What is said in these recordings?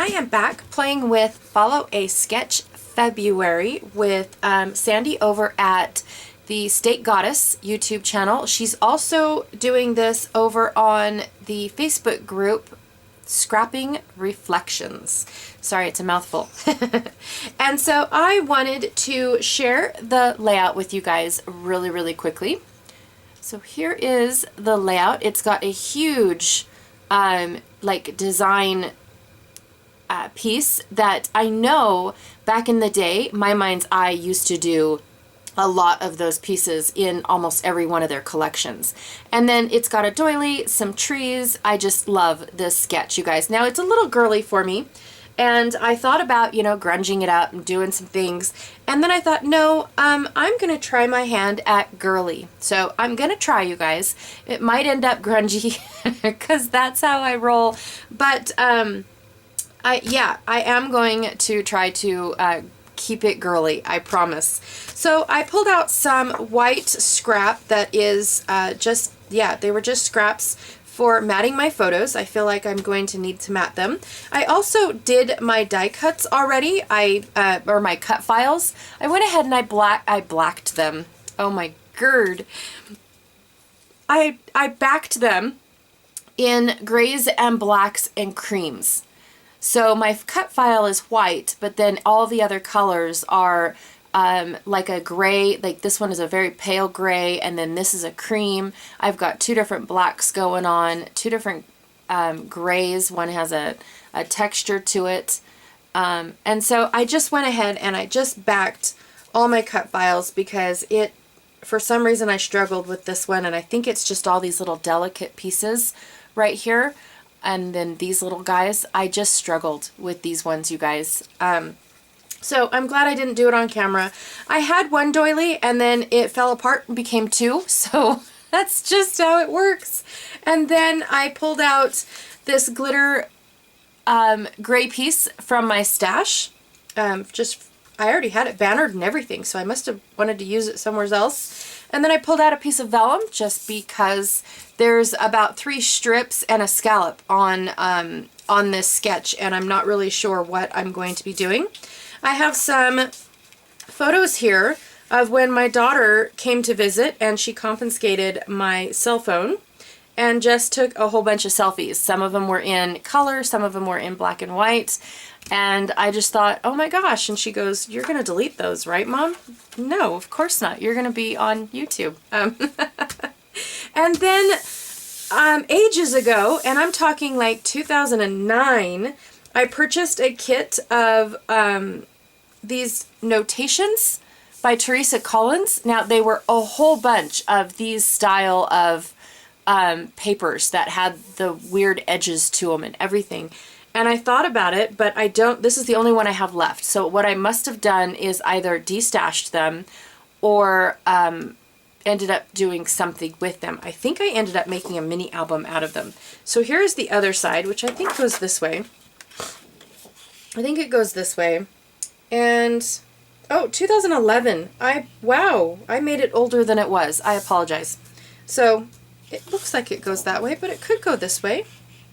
I am back playing with Follow a Sketch February with Sandy over at the State Goddess YouTube channel. She's also doing this over on the Facebook group Scrapping Reflections. Sorry, it's a mouthful. And so I wanted to share the layout with you guys really quickly. So here is the layout. It's got a huge like design piece that I know back in the day, My Mind's Eye used to do a lot of those pieces in almost every one of their collections. And then it's got a doily, some trees. I just love this sketch, you guys. Now it's a little girly for me, and I thought about, you know, grunging it up and doing some things. And then I thought, no, I'm gonna try my hand at girly. So I'm gonna try, you guys. It might end up grungy because that's how I roll. But yeah, I am going to try to keep it girly, I promise. So I pulled out some white scrap that is just, yeah, they were just scraps for matting my photos. I feel like I'm going to need to mat them. I also did my die cuts already, or my cut files. I went ahead and I blacked them. Oh my gird. I backed them in grays and blacks and creams. So my cut file is white, but then all the other colors are like a gray, like this one is a very pale gray, and then this is a cream. I've got two different blacks going on, two different grays. One has a texture to it. And so I just went ahead and I just backed all my cut files because for some reason I struggled with this one, and I think it's just all these little delicate pieces right here. And then these little guys, I just struggled with these ones, you guys. So I'm glad I didn't do it on camera. I had one doily and then it fell apart and became two. So that's just how it works. And then I pulled out this glitter gray piece from my stash. I already had it bannered and everything, so I must have wanted to use it somewhere else. And then I pulled out a piece of vellum just because there's about 3 strips and a scallop on this sketch, and I'm not really sure what I'm going to be doing. I have some photos here of when my daughter came to visit, and she confiscated my cell phone and just took a whole bunch of selfies. Some of them were in color, some of them were in black and white. And I just thought, oh my gosh. And she goes, "You're going to delete those, right, Mom?" No, of course not. You're going to be on YouTube. And then ages ago, and I'm talking like 2009, I purchased a kit of these notations by Teresa Collins. Now, they were a whole bunch of these style of papers that had the weird edges to them and everything. And I thought about it, but I don't, this is the only one I have left. So what I must have done is either destashed them or ended up doing something with them. I think I ended up making a mini album out of them. So here's the other side, which I think goes this way. I think it goes this way. And, oh, 2011. Wow, I made it older than it was. I apologize. So it looks like it goes that way, but it could go this way,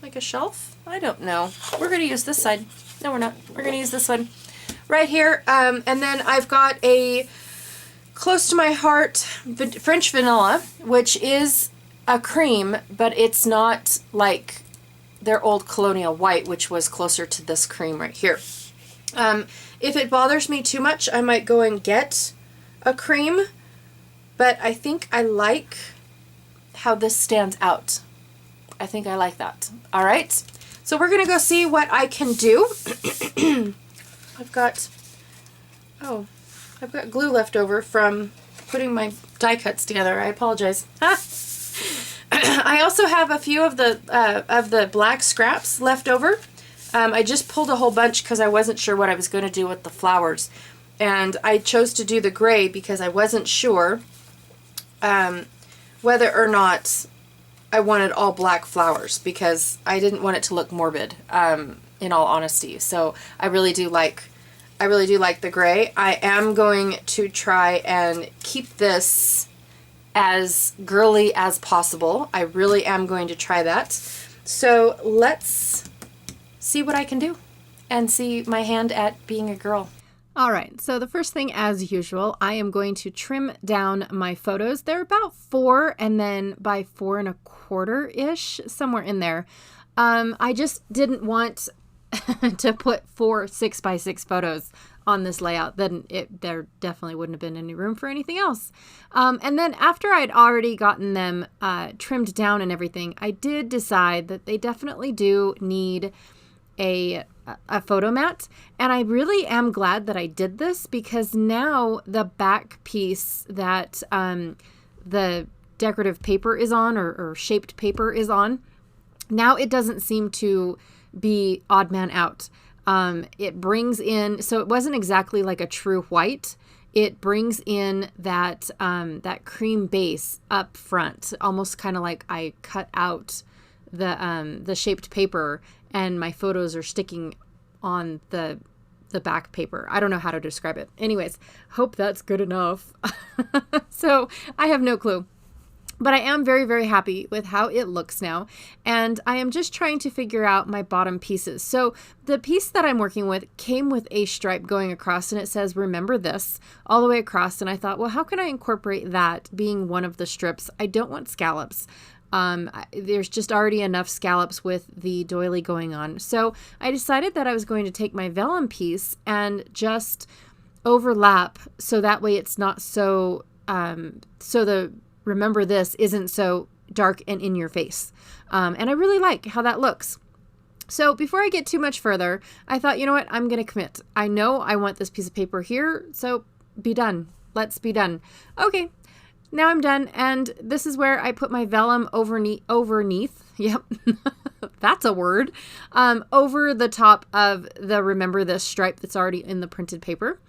like a shelf. I don't know. We're going to use this side. No, we're not. We're going to use this one right here. And then I've got a close to my heart French vanilla, which is a cream, but it's not like their old Colonial White, which was closer to this cream right here. If it bothers me too much, I might go and get a cream, but I think I like how this stands out. I think I like that. All right. So we're going to go see what I can do. I've got glue left over from putting my die cuts together. I apologize. I also have a few of the black scraps left over. I just pulled a whole bunch because I wasn't sure what I was going to do with the flowers. And I chose to do the gray because I wasn't sure whether or not I wanted all black flowers, because I didn't want it to look morbid, in all honesty. So I really do like the gray. I am going to try and keep this as girly as possible. I really am going to try that. So let's see what I can do. and see my hand at being a girl. All right, so the first thing, as usual, I am going to trim down my photos. They're about 4 and then by 4 1/4-ish, somewhere in there. I just didn't want to put 4 6x6 photos on this layout. Then there definitely wouldn't have been any room for anything else. And then after I'd already gotten them trimmed down and everything, I did decide that they definitely do need a photo mat, and I really am glad that I did this, because now the back piece that the decorative paper is on, or shaped paper is on, now it doesn't seem to be odd man out. It brings in, so it wasn't exactly like a true white. It brings in that that cream base up front, almost kind of like I cut out the shaped paper and my photos are sticking on the back paper. I don't know how to describe it. Anyways, hope that's good enough. So I have no clue. But I am very, very happy with how it looks now. And I am just trying to figure out my bottom pieces. So the piece that I'm working with came with a stripe going across, and it says, "Remember this," all the way across. And I thought, well, how can I incorporate that being one of the strips? I don't want scallops. There's just already enough scallops with the doily going on. So I decided that I was going to take my vellum piece and just overlap, so that way it's not so, so the "remember this" isn't so dark and in your face. And I really like how that looks. So before I get too much further, I thought, you know what, I'm going to commit. I know I want this piece of paper here, so be done. Let's be done. Okay. Now I'm done, and this is where I put my vellum overneath. Yep, that's a word. Over the top of the "remember this" stripe that's already in the printed paper.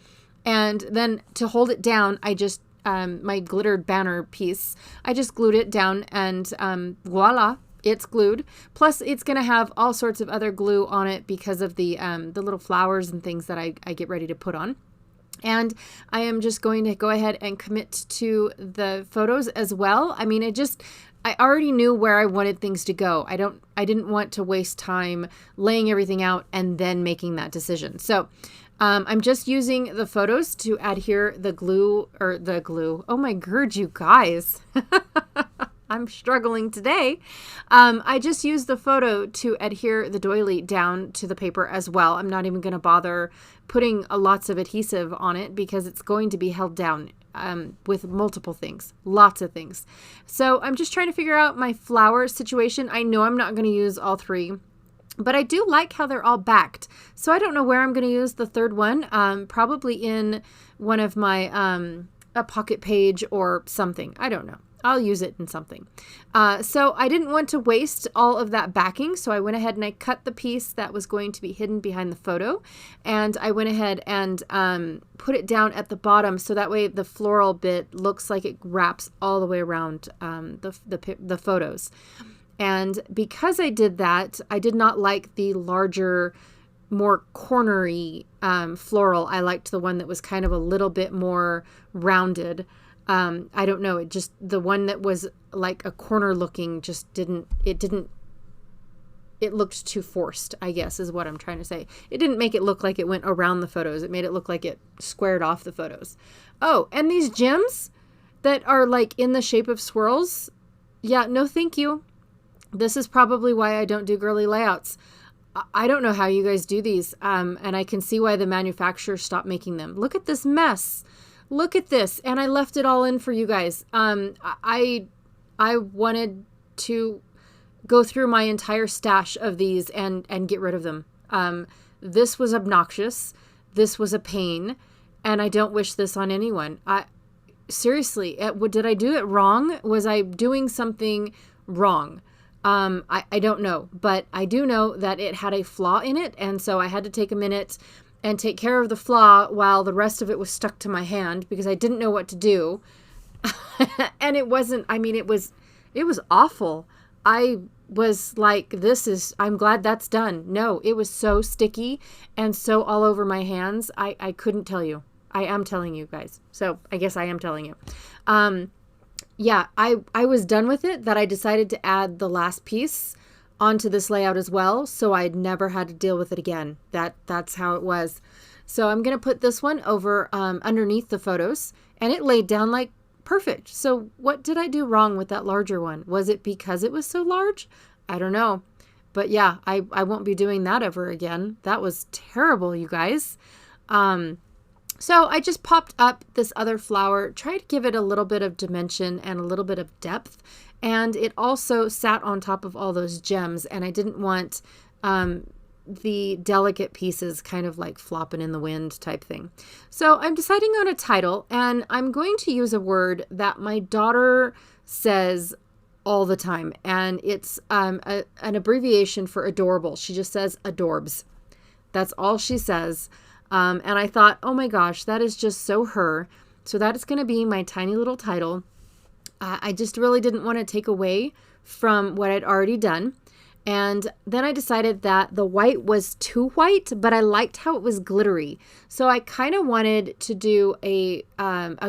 And then to hold it down, I just, my glittered banner piece, I just glued it down, and voila, it's glued. Plus, it's going to have all sorts of other glue on it because of the little flowers and things that I get ready to put on. And I am just going to go ahead and commit to the photos as well. I mean, I already knew where I wanted things to go. I didn't want to waste time laying everything out and then making that decision. So I'm just using the photos to adhere the glue. Oh my God, you guys. I'm struggling today. I just used the photo to adhere the doily down to the paper as well. I'm not even going to bother putting lots of adhesive on it, because it's going to be held down with multiple things, lots of things. So I'm just trying to figure out my flower situation. I know I'm not going to use all 3, but I do like how they're all backed. So I don't know where I'm going to use the third one, probably in one of my a pocket page or something. I don't know. I'll use it in something. So I didn't want to waste all of that backing, so I went ahead and I cut the piece that was going to be hidden behind the photo, and I went ahead and put it down at the bottom, so that way the floral bit looks like it wraps all the way around the photos. And because I did that, I did not like the larger, more cornery floral. I liked the one that was kind of a little bit more rounded. I don't know. The one that was like a corner looking it looked too forced, I guess is what I'm trying to say. It didn't make it look like it went around the photos. It made it look like it squared off the photos. Oh, and these gems that are like in the shape of swirls. Yeah, no, thank you. This is probably why I don't do girly layouts. I don't know how you guys do these. And I can see why the manufacturer stopped making them. Look at this mess. Look at this. And I left it all in for you guys. I wanted to go through my entire stash of these and get rid of them. This was obnoxious. This was a pain. And I don't wish this on anyone. Seriously, did I do it wrong? Was I doing something wrong? I don't know. But I do know that it had a flaw in it. And so I had to take a minute and take care of the flaw while the rest of it was stuck to my hand, because I didn't know what to do. And it wasn't, I mean, it was awful. I was like, I'm glad that's done. No, it was so sticky and so all over my hands. I couldn't tell you. I am telling you guys. So I guess I am telling you. Yeah, I was done with it, that I decided to add the last piece onto this layout as well, so I'd never had to deal with it again. That's how it was. So I'm going to put this one over underneath the photos, and it laid down like perfect. So what did I do wrong with that larger one? Was it because it was so large? I don't know. But yeah, I won't be doing that ever again. That was terrible, you guys. So I just popped up this other flower, tried to give it a little bit of dimension and a little bit of depth. And it also sat on top of all those gems, and I didn't want the delicate pieces kind of like flopping in the wind type thing. So I'm deciding on a title, and I'm going to use a word that my daughter says all the time, and it's an abbreviation for adorable. She just says adorbs. That's all she says. And I thought, oh my gosh, that is just so her. So that is going to be my tiny little title. I just really didn't want to take away from what I'd already done. And then I decided that the white was too white, but I liked how it was glittery. So I kind of wanted to do a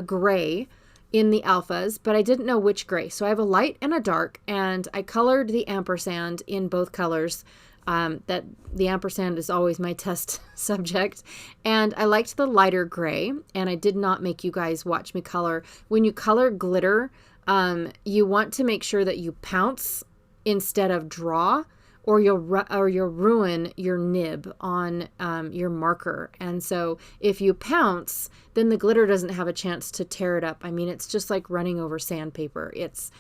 gray in the alphas, but I didn't know which gray. So I have a light and a dark, and I colored the ampersand in both colors. That the ampersand is always my test subject. And I liked the lighter gray, and I did not make you guys watch me color. When you color glitter, you want to make sure that you pounce instead of draw, or you'll ruin your nib on your marker. And so if you pounce, then the glitter doesn't have a chance to tear it up. I mean, it's just like running over sandpaper. It's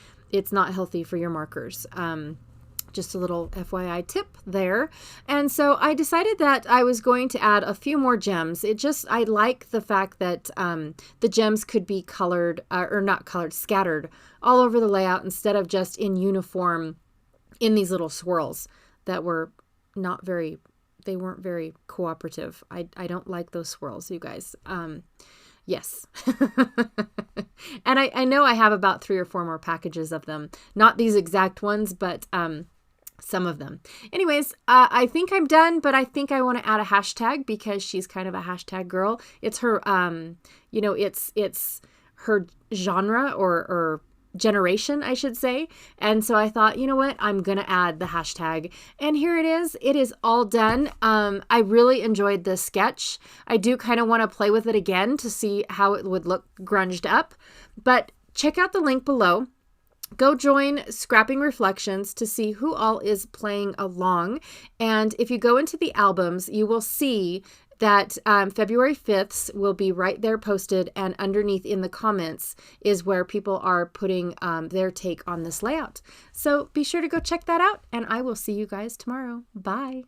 not healthy for your markers. Just a little FYI tip there. And so I decided that I was going to add a few more gems. I like the fact that the gems could be colored, or not colored, scattered all over the layout instead of just in uniform in these little swirls that were they weren't very cooperative. I don't like those swirls, you guys. Yes. And I know I have about 3 or 4 more packages of them. Not these exact ones, but some of them. Anyways, I think I'm done, but I think I want to add a hashtag because she's kind of a hashtag girl. It's her, it's her genre or generation, I should say. And so I thought, you know what, I'm going to add the hashtag. And here it is. It is all done. I really enjoyed this sketch. I do kind of want to play with it again to see how it would look grunged up. But check out the link below. Go join Scrapping Reflections to see who all is playing along. And if you go into the albums, you will see that February 5th will be right there posted, and underneath in the comments is where people are putting their take on this layout. So be sure to go check that out, and I will see you guys tomorrow. Bye.